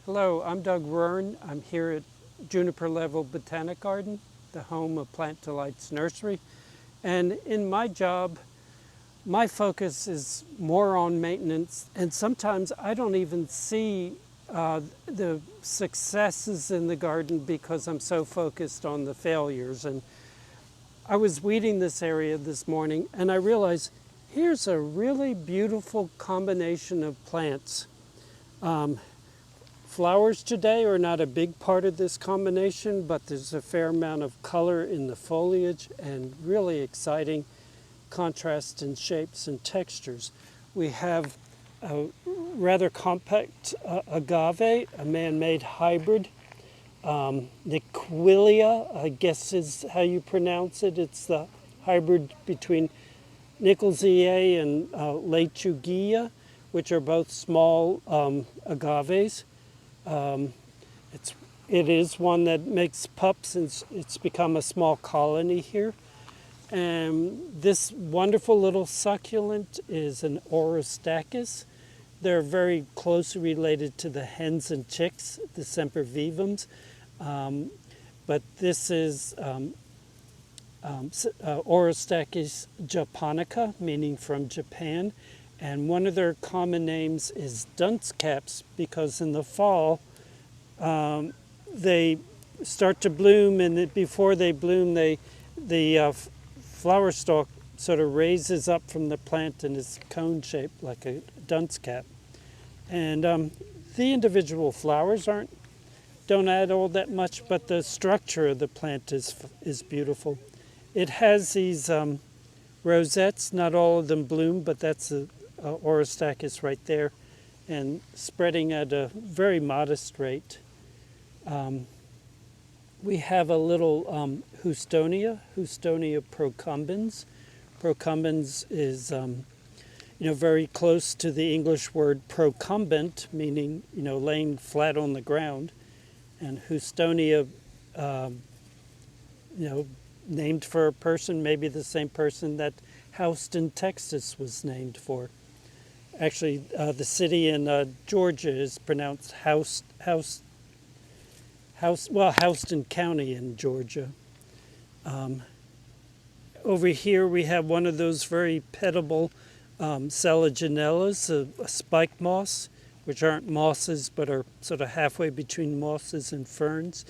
Hello, I'm Doug Rern. I'm here at Juniper Level Botanic Garden, the home of Plant Delights Nursery. And in my job, my focus is more on maintenance, and sometimes I don't even see the successes in the garden because I'm so focused on the failures. And I was weeding this area this morning and I realized here's a really beautiful combination of plants. Flowers today are not a big part of this combination, but there's a fair amount of color in the foliage and really exciting contrast in shapes and textures. We have a rather compact agave, a man-made hybrid. Niquilia, I guess is how you pronounce it. It's the hybrid between Nicolzier and Lechuguilla, which are both small agaves. It is one that makes pups, and it's become a small colony here. And this wonderful little succulent is an Orostachys. They're very closely related to the hens and chicks, the sempervivums. But this is Orostachys japonica, meaning from Japan. And one of their common names is dunce caps because in the fall they start to bloom, and before they bloom, the flower stalk sort of raises up from the plant and is cone shaped like a dunce cap. And the individual flowers don't add all that much, but the structure of the plant is beautiful. It has these rosettes. Not all of them bloom, but that's a Orostachys right there, and spreading at a very modest rate. We have a little Houstonia procumbens. Procumbens is very close to the English word procumbent, meaning laying flat on the ground, and Houstonia, named for a person, maybe the same person that Houston, Texas was named for. Actually, the city in Georgia is pronounced Houston County in Georgia. Over here we have one of those very petable Selaginellas, a spike moss, which aren't mosses but are sort of halfway between mosses and ferns.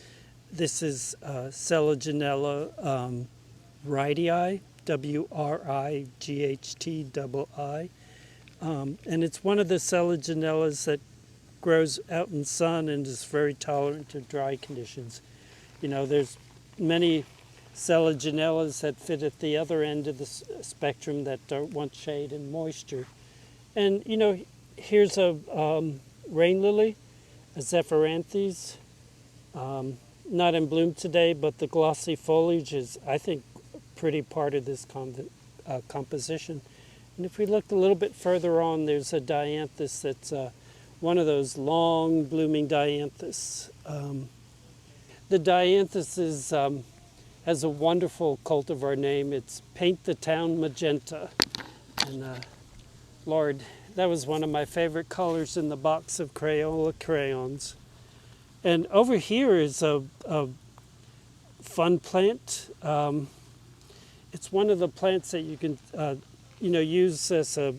This is Selaginella wrightii, Wrightii. And it's one of the Selaginellas that grows out in sun and is very tolerant to dry conditions. There's many Selaginellas that fit at the other end of the spectrum that don't want shade and moisture. And here's a rain lily, a Zephyranthes, not in bloom today, but the glossy foliage is, I think, a pretty part of this composition. And if we look a little bit further on, there's a Dianthus that's one of those long blooming Dianthus. The Dianthus has a wonderful cultivar name. It's Paint the Town Magenta. And Lord, that was one of my favorite colors in the box of Crayola crayons. And over here is a fun plant. It's one of the plants that you can use as a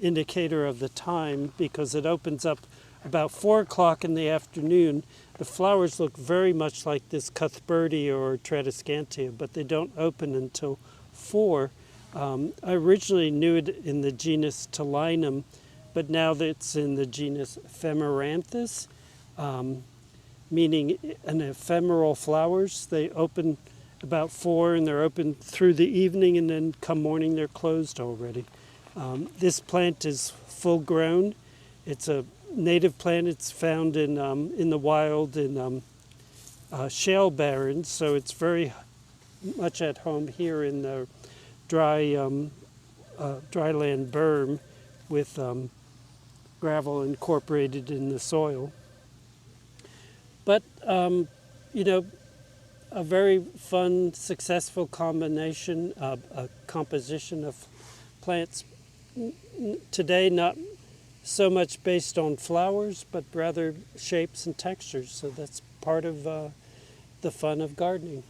indicator of the time because it opens up about 4 o'clock in the afternoon. The flowers look very much like this Cuthbertia or Tradescantia, but they don't open until 4. I originally knew it in the genus Talinum, but now it's in the genus Phemeranthus, meaning an ephemeral flowers. They open about 4 and they're open through the evening, and then come morning they're closed already. This plant is full grown. It's a native plant. It's found in the wild in shale barrens, so it's very much at home here in the dryland berm with gravel incorporated in the soil. But a very fun, successful combination, a composition of plants today not so much based on flowers, but rather shapes and textures. So that's part of the fun of gardening.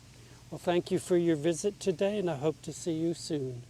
Well, thank you for your visit today, and I hope to see you soon.